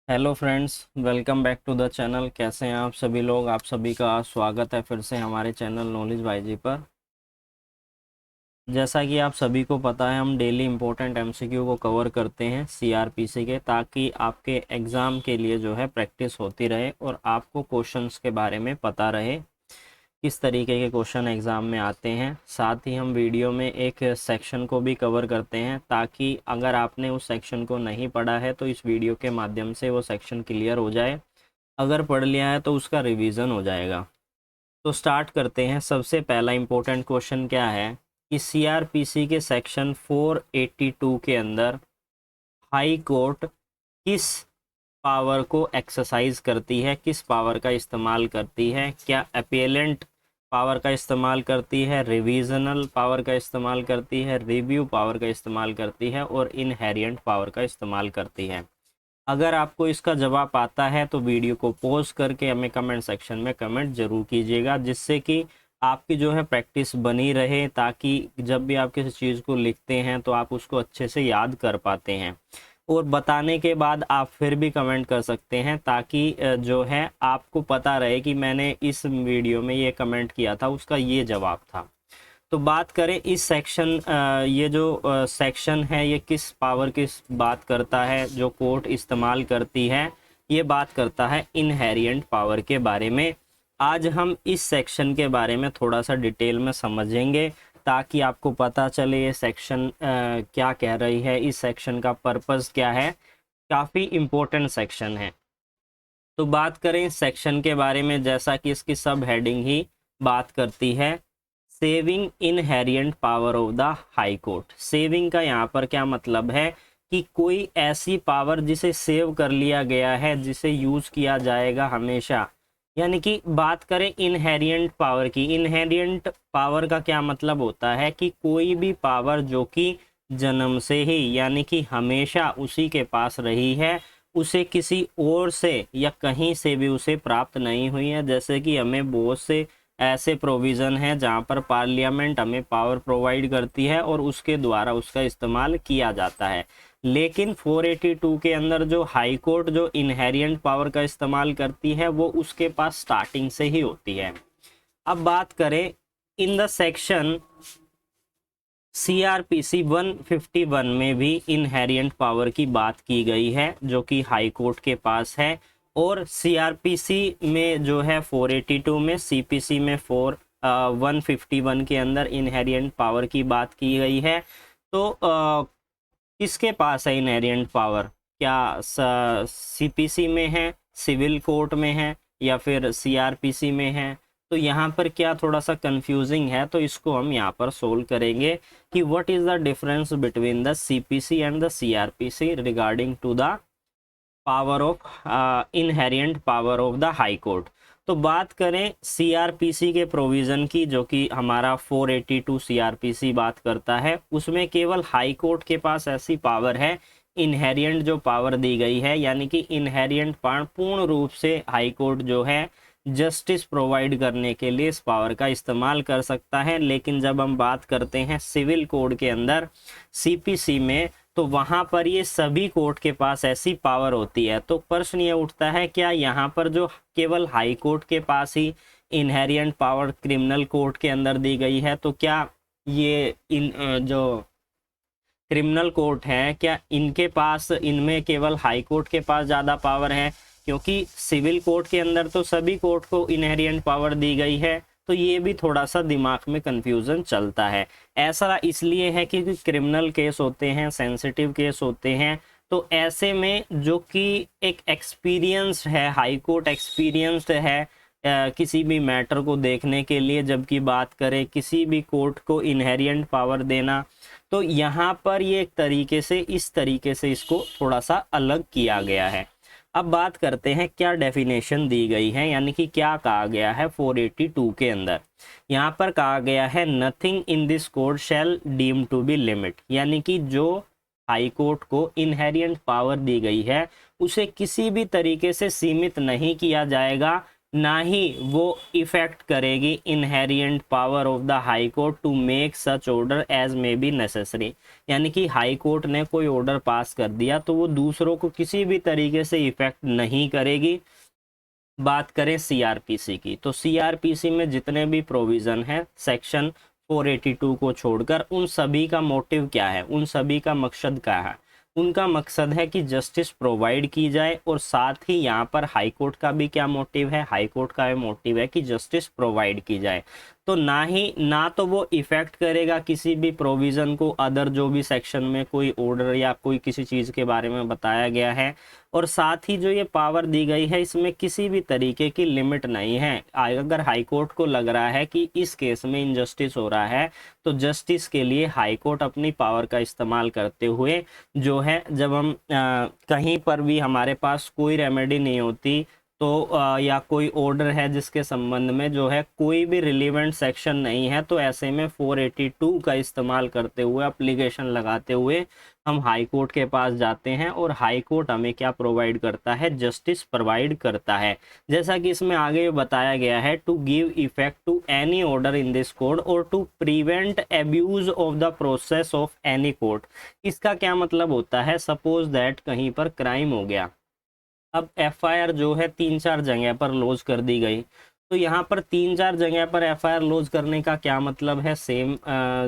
Hello friends, welcome back to the channel. कैसे हैं आप सभी लोग? आप सभी का स्वागत है फिर से हमारे चैनल नॉलेज बाईजी पर। जैसा कि आप सभी को पता है, हम डेली इम्पोर्टेंट एमसीक्यू को कवर करते हैं सीआरपीसी के, ताकि आपके एग्ज़ाम के लिए जो है प्रैक्टिस होती रहे और आपको क्वेश्चंस के बारे में पता रहे किस तरीके के क्वेश्चन एग्ज़ाम में आते हैं। साथ ही हम वीडियो में एक सेक्शन को भी कवर करते हैं, ताकि अगर आपने उस सेक्शन को नहीं पढ़ा है तो इस वीडियो के माध्यम से वो सेक्शन क्लियर हो जाए। अगर पढ़ लिया है तो उसका रिवीजन हो जाएगा। तो स्टार्ट करते हैं। सबसे पहला इम्पोर्टेंट क्वेश्चन क्या है कि सीआरपीसी के सेक्शन 482 के अंदर हाई कोर्ट किस पावर को एक्सरसाइज करती है, किस पावर का इस्तेमाल करती है? क्या अपीलेंट पावर का इस्तेमाल करती है, रिविजनल पावर का इस्तेमाल करती है, रिव्यू पावर का इस्तेमाल करती है और इनहेरिएंट पावर का इस्तेमाल करती है? अगर आपको इसका जवाब आता है तो वीडियो को पॉज करके हमें कमेंट सेक्शन में कमेंट जरूर कीजिएगा, जिससे कि आपकी जो है प्रैक्टिस बनी रहे, ताकि जब भी आप किसी चीज़ को लिखते हैं तो आप उसको अच्छे से याद कर पाते हैं। और बताने के बाद आप फिर भी कमेंट कर सकते हैं, ताकि जो है आपको पता रहे कि मैंने इस वीडियो में ये कमेंट किया था, उसका ये जवाब था। तो बात करें इस सेक्शन, ये जो सेक्शन है ये किस पावर की बात करता है जो कोर्ट इस्तेमाल करती है? ये बात करता है इनहेरिएंट पावर के बारे में। आज हम इस सेक्शन के बारे में थोड़ा सा डिटेल में समझेंगे, ताकि आपको पता चले ये सेक्शन क्या कह रही है, इस सेक्शन का पर्पस क्या है। काफ़ी इम्पोर्टेंट सेक्शन है। तो बात करें इस सेक्शन के बारे में, जैसा कि इसकी सब हेडिंग ही बात करती है, saving inherent power of the high court. Saving का यहाँ पर क्या मतलब है कि कोई ऐसी पावर जिसे सेव कर लिया गया है, जिसे यूज किया जाएगा हमेशा। यानी कि बात करें इनहेरिएंट पावर की, इनहेरिएंट पावर का क्या मतलब होता है कि कोई भी पावर जो कि जन्म से ही यानी कि हमेशा उसी के पास रही है, उसे किसी और से या कहीं से भी उसे प्राप्त नहीं हुई है। जैसे कि हमें बहुत से ऐसे प्रोविज़न हैं जहाँ पर पार्लियामेंट हमें पावर प्रोवाइड करती है और उसके द्वारा उसका इस्तेमाल किया जाता है। लेकिन 482 के अंदर जो हाई कोर्ट जो इनहेरिएंट पावर का इस्तेमाल करती है, वो उसके पास स्टार्टिंग से ही होती है। अब बात करें इन द सेक्शन सीआरपीसी 151 में भी इनहेरिएंट पावर की बात की गई है, जो कि हाई कोर्ट के पास है। और सीआरपीसी में जो है 482 में, सीपीसी में 151 के अंदर इनहेरिएंट पावर की बात की गई है। तो किसके पास है इनहेरिएंट पावर? क्या सीपीसी में है, सिविल कोर्ट में है, या फिर सीआरपीसी में है? तो यहाँ पर क्या थोड़ा सा कंफ्यूजिंग है, तो इसको हम यहाँ पर सोल्व करेंगे कि what is the difference between the CPC and the CrPC regarding to the power of inherent power of the high court. तो बात करें सीआरपीसी के प्रोविज़न की, जो कि हमारा 482 सीआरपीसी बात करता है, उसमें केवल हाई कोर्ट के पास ऐसी पावर है, इनहेरिएंट जो पावर दी गई है, यानी कि इनहेरिएंट पावर पूर्ण रूप से हाई कोर्ट जो है जस्टिस प्रोवाइड करने के लिए इस पावर का इस्तेमाल कर सकता है। लेकिन जब हम बात करते हैं सिविल कोड के अंदर, सीपीसी में, तो वहाँ पर ये सभी कोर्ट के पास ऐसी पावर होती है। तो प्रश्न ये उठता है, क्या यहाँ पर जो केवल हाई कोर्ट के पास ही इनहेरिएंट पावर क्रिमिनल कोर्ट के अंदर दी गई है, तो क्या ये जो क्रिमिनल कोर्ट है, क्या इनके पास, इनमें केवल हाई कोर्ट के पास ज़्यादा पावर है? क्योंकि सिविल कोर्ट के अंदर तो सभी कोर्ट को इनहेरिएंट पावर दी गई है। तो ये भी थोड़ा सा दिमाग में कंफ्यूजन चलता है। ऐसा इसलिए है कि क्रिमिनल केस होते हैं, सेंसिटिव केस होते हैं। तो ऐसे में जो कि एक एक्सपीरियंस्ड है, हाई कोर्ट एक्सपीरियंस्ड है किसी भी मैटर को देखने के लिए, जबकि बात करें किसी भी कोर्ट को इनहेरिएंट पावर देना, तो यहाँ पर ये एक तरीके से, इस तरीके से इसको थोड़ा सा अलग किया गया है। अब बात करते हैं क्या डेफिनेशन दी गई है, यानी कि क्या कहा गया है 482 के अंदर। यहाँ पर कहा गया है, nothing in this code shall deem to be limit, यानी कि जो हाई कोर्ट को इनहेरिएंट पावर दी गई है, उसे किसी भी तरीके से सीमित नहीं किया जाएगा, ना ही वो इफेक्ट करेगी inherent power of the high court to make such order as may be necessary. यानी कि हाई कोर्ट ने कोई ऑर्डर पास कर दिया तो वो दूसरों को किसी भी तरीके से इफेक्ट नहीं करेगी। बात करें सीआरपीसी की, तो सीआरपीसी में जितने भी प्रोविज़न है सेक्शन 482 को छोड़कर, उन सभी का मोटिव क्या है, उन सभी का मकसद क्या है? उनका मकसद है कि जस्टिस प्रोवाइड की जाए, और साथ ही यहाँ पर हाई कोर्ट का भी क्या मोटिव है? हाई कोर्ट का मोटिव है कि जस्टिस प्रोवाइड की जाए। तो ना तो वो इफेक्ट करेगा किसी भी प्रोविज़न को, अदर जो भी सेक्शन में कोई ऑर्डर या कोई किसी चीज़ के बारे में बताया गया है, और साथ ही जो ये पावर दी गई है इसमें किसी भी तरीके की लिमिट नहीं है। अगर हाई कोर्ट को लग रहा है कि इस केस में इनजस्टिस हो रहा है, तो जस्टिस के लिए हाई कोर्ट अपनी पावर का इस्तेमाल करते हुए जो है, जब हम कहीं पर भी हमारे पास कोई रेमेडी नहीं होती, तो या कोई ऑर्डर है जिसके संबंध में जो है कोई भी रिलीवेंट सेक्शन नहीं है, तो ऐसे में 482 का इस्तेमाल करते हुए, एप्लीकेशन लगाते हुए हम हाई कोर्ट के पास जाते हैं, और हाई कोर्ट हमें क्या प्रोवाइड करता है? जस्टिस प्रोवाइड करता है। जैसा कि इसमें आगे बताया गया है, to give effect to any order in this code or to prevent abuse of the process of any court. इसका क्या मतलब होता है? सपोज दैट कहीं पर क्राइम हो गया, अब एफआईआर जो है 3-4 जगह पर लॉन्च कर दी गई, तो यहाँ पर 3-4 जगह पर एफआईआर लॉन्च करने का क्या मतलब है? सेम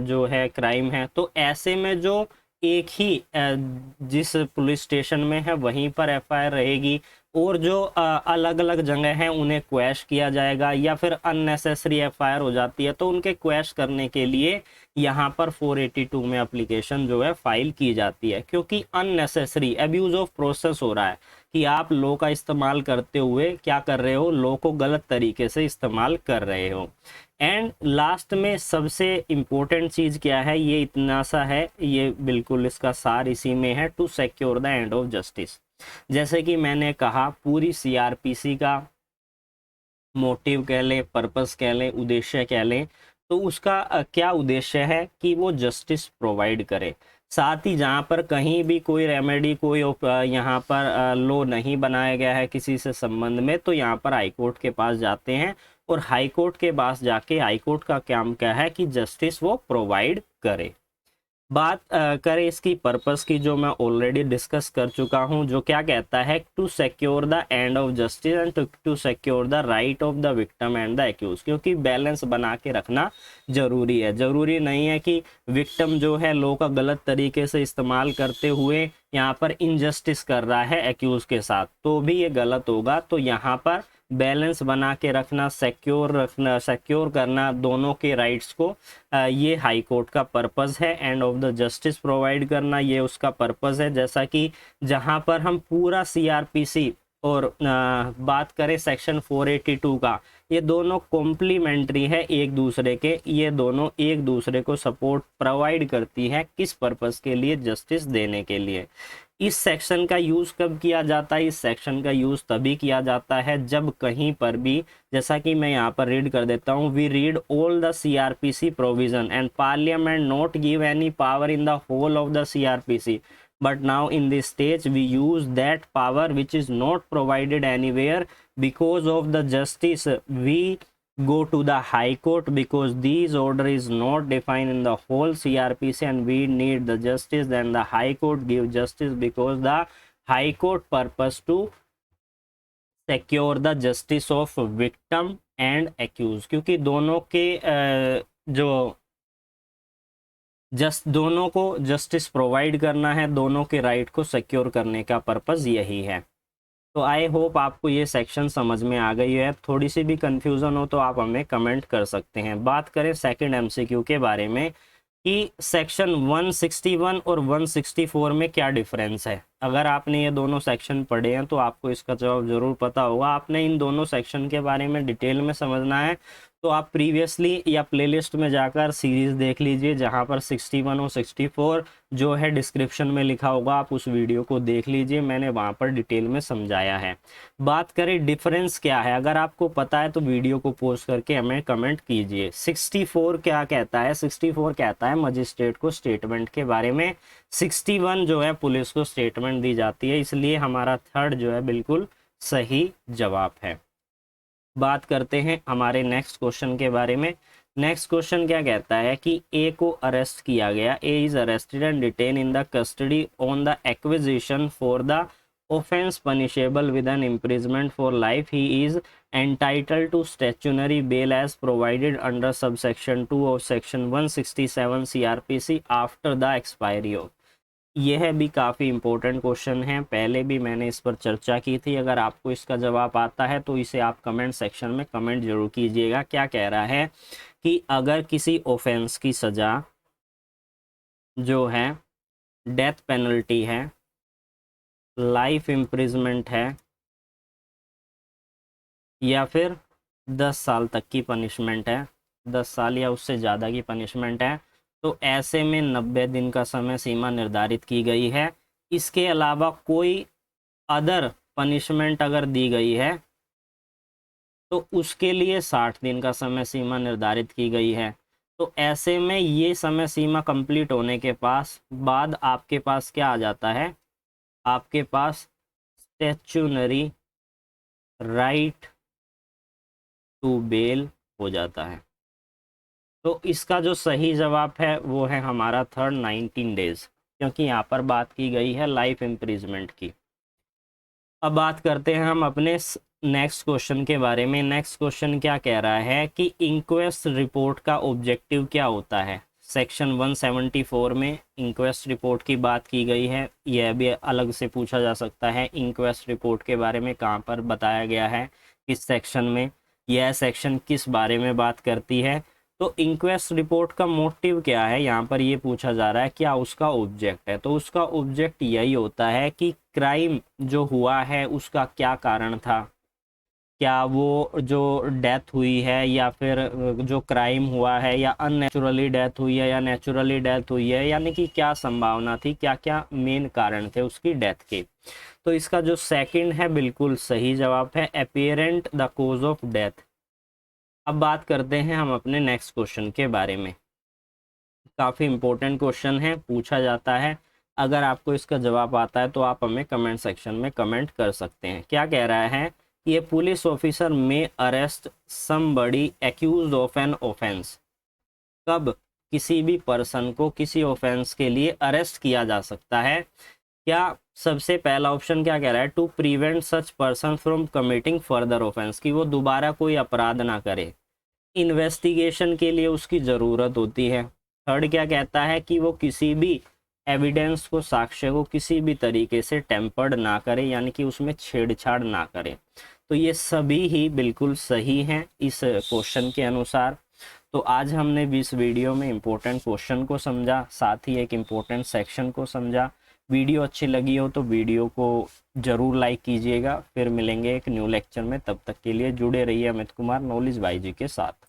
जो है क्राइम है, तो ऐसे में जो एक ही जिस पुलिस स्टेशन में है वहीं पर एफआईआर रहेगी, और जो अलग अलग जगह हैं उन्हें क्वैश किया जाएगा, या फिर अननेसेसरी एफआईआर हो जाती है तो उनके क्वैश करने के लिए यहाँ पर 482 में एप्लीकेशन जो है फाइल की जाती है, क्योंकि अननेसेसरी एब्यूज ऑफ प्रोसेस हो रहा है कि आप लॉ का इस्तेमाल करते हुए क्या कर रहे हो? लॉ को गलत तरीके से इस्तेमाल कर रहे हो। एंड लास्ट में सबसे इम्पोर्टेंट चीज़ क्या है? ये इतना सा है, ये बिल्कुल इसका सार इसी में है, to secure the end of justice. जैसे कि मैंने कहा, पूरी सीआरपीसी का मोटिव कह लें, पर्पस कह लें, उद्देश्य कह लें, तो उसका क्या उद्देश्य है? कि वो जस्टिस प्रोवाइड करे। साथ ही जहाँ पर कहीं भी कोई रेमेडी, कोई यहाँ पर लॉ नहीं बनाया गया है किसी से संबंध में, तो यहाँ पर हाई कोर्ट के पास जाते हैं, और हाई कोर्ट के पास जाके हाई कोर्ट का काम क्या है? कि जस्टिस वो प्रोवाइड करे। बात करें इसकी पर्पस की, जो मैं ऑलरेडी डिस्कस कर चुका हूं, जो क्या कहता है? To secure the end of justice and to secure the right of the victim and the accuse. क्योंकि बैलेंस बना के रखना जरूरी है। जरूरी नहीं है कि विक्टिम जो है लॉ का गलत तरीके से इस्तेमाल करते हुए यहाँ पर इनजस्टिस कर रहा है एक्यूज के साथ, तो भी ये गलत होगा। तो यहाँ पर बैलेंस बना के रखना, सिक्योर करना दोनों के राइट्स को, ये हाई कोर्ट का पर्पस है। End of the justice provide करना, ये उसका पर्पस है। जैसा कि जहां पर हम पूरा सीआरपीसी और बात करें सेक्शन 482 का, ये दोनों कॉम्प्लीमेंट्री है एक दूसरे के, ये दोनों एक दूसरे को सपोर्ट प्रोवाइड करती है। किस पर्पस के लिए? जस्टिस देने के लिए। इस सेक्शन का यूज़ कब किया जाता है? इस सेक्शन का यूज़ तभी किया जाता है जब कहीं पर भी, जैसा कि मैं यहाँ पर रीड कर देता हूँ, we read all the CrPC provision and parliament not give any power in the whole of the CrPC, but now in this stage we use that power which is not provided anywhere. Because of the justice we go to the high court, because these order is not defined in the whole CRPC and we need the justice. Then the high court give justice, because the high court purpose to secure the justice of victim and accused, क्योंकि दोनों के जो दोनों को justice provide करना है, दोनों के राइट को सिक्योर करने का पर्पस यही है। तो आई होप आपको ये सेक्शन समझ में आ गई है। थोड़ी सी भी कंफ्यूजन हो तो आप हमें कमेंट कर सकते हैं। बात करें सेकंड एमसीक्यू के बारे में कि सेक्शन 161 और 164 में क्या डिफरेंस है। अगर आपने ये दोनों सेक्शन पढ़े हैं तो आपको इसका जवाब ज़रूर पता होगा। आपने इन दोनों सेक्शन के बारे में डिटेल में समझना है तो आप प्रीवियसली या प्लेलिस्ट में जाकर सीरीज़ देख लीजिए, जहाँ पर 61 और 64 जो है डिस्क्रिप्शन में लिखा होगा, आप उस वीडियो को देख लीजिए, मैंने वहाँ पर डिटेल में समझाया है। बात करें डिफरेंस क्या है, अगर आपको पता है तो वीडियो को पोस्ट करके हमें कमेंट कीजिए। 64 क्या कहता है? 64 कहता है मजिस्ट्रेट को स्टेटमेंट के बारे में। 61 जो है पुलिस को स्टेटमेंट दी जाती है, इसलिए हमारा थर्ड जो है बिल्कुल सही जवाब है। बात करते हैं हमारे नेक्स्ट क्वेश्चन के बारे में। नेक्स्ट क्वेश्चन क्या कहता है कि ए को अरेस्ट किया गया, A is arrested and detain in the custody on the acquisition for the offense punishable with an imprisonment for life. He is entitled to statutory bail as provided under subsection 2 of section 167 CRPC after the expiry of। यह भी काफ़ी important question है, पहले भी मैंने इस पर चर्चा की थी। अगर आपको इसका जवाब आता है तो इसे आप कमेंट सेक्शन में कमेंट जरूर कीजिएगा। क्या कह रहा है कि अगर किसी ऑफेंस की सज़ा जो है डेथ पेनल्टी है, लाइफ इम्प्रिजमेंट है, या फिर 10 साल तक की पनिशमेंट है, 10 साल या उससे ज़्यादा की पनिशमेंट है, तो ऐसे में 90 दिन का समय सीमा निर्धारित की गई है। इसके अलावा कोई अदर पनिशमेंट अगर दी गई है तो उसके लिए 60 दिन का समय सीमा निर्धारित की गई है। तो ऐसे में ये समय सीमा कंप्लीट होने के बाद आपके पास क्या आ जाता है, आपके पास स्टैच्यूटरी राइट टू बेल हो जाता है। तो इसका जो सही जवाब है वो है हमारा थर्ड 19 डेज, क्योंकि यहाँ पर बात की गई है लाइफ इम्प्रिजमेंट की। अब बात करते हैं हम अपने नेक्स्ट क्वेश्चन के बारे में। नेक्स्ट क्वेश्चन क्या कह रहा है कि इंक्वेस्ट रिपोर्ट का ऑब्जेक्टिव क्या होता है। सेक्शन 174 में इंक्वेस्ट रिपोर्ट की बात की गई है। यह भी अलग से पूछा जा सकता है इंक्वेस्ट रिपोर्ट के बारे में कहाँ पर बताया गया है, किस सेक्शन में, यह सेक्शन किस बारे में बात करती है। तो इंक्वेस्ट रिपोर्ट का मोटिव क्या है, यहाँ पर ये पूछा जा रहा है, क्या उसका ऑब्जेक्ट है। तो उसका ऑब्जेक्ट यही होता है कि क्राइम जो हुआ है उसका क्या कारण था, क्या वो जो डेथ हुई है या फिर जो क्राइम हुआ है या अननेचुरली डेथ हुई है या नेचुरली डेथ हुई है, यानी कि क्या संभावना थी, क्या क्या मेन कारण थे उसकी डेथ के। तो इसका जो सेकंड है बिल्कुल सही जवाब है, अपीयरेंट द कॉज ऑफ डेथ। अब बात करते हैं हम अपने नेक्स्ट क्वेश्चन के बारे में। काफ़ी इम्पोर्टेंट क्वेश्चन है, पूछा जाता है। अगर आपको इसका जवाब आता है तो आप हमें कमेंट सेक्शन में कमेंट कर सकते हैं। क्या कह रहा है, ये पुलिस ऑफिसर में arrest somebody accused of an offence. कब किसी भी पर्सन को किसी ऑफेंस के लिए अरेस्ट किया जा सकता है। क्या सबसे पहला ऑप्शन क्या कह रहा है, to prevent such person from committing further offence, कि वो दोबारा कोई अपराध ना करे, इन्वेस्टिगेशन के लिए उसकी ज़रूरत होती है। थर्ड क्या कहता है कि वो किसी भी एविडेंस को, साक्ष्य को किसी भी तरीके से टेम्पर्ड ना करे, यानी कि उसमें छेड़छाड़ ना करे। तो ये सभी ही बिल्कुल सही हैं इस क्वेश्चन के अनुसार। तो आज हमने भी इस वीडियो में इम्पोर्टेंट क्वेश्चन को समझा, साथ ही एक इम्पोर्टेंट सेक्शन को समझा। वीडियो अच्छी लगी हो तो वीडियो को ज़रूर लाइक कीजिएगा। फिर मिलेंगे एक न्यू लेक्चर में, तब तक के लिए जुड़े रहिए अमित कुमार नॉलेज बाई जी के साथ।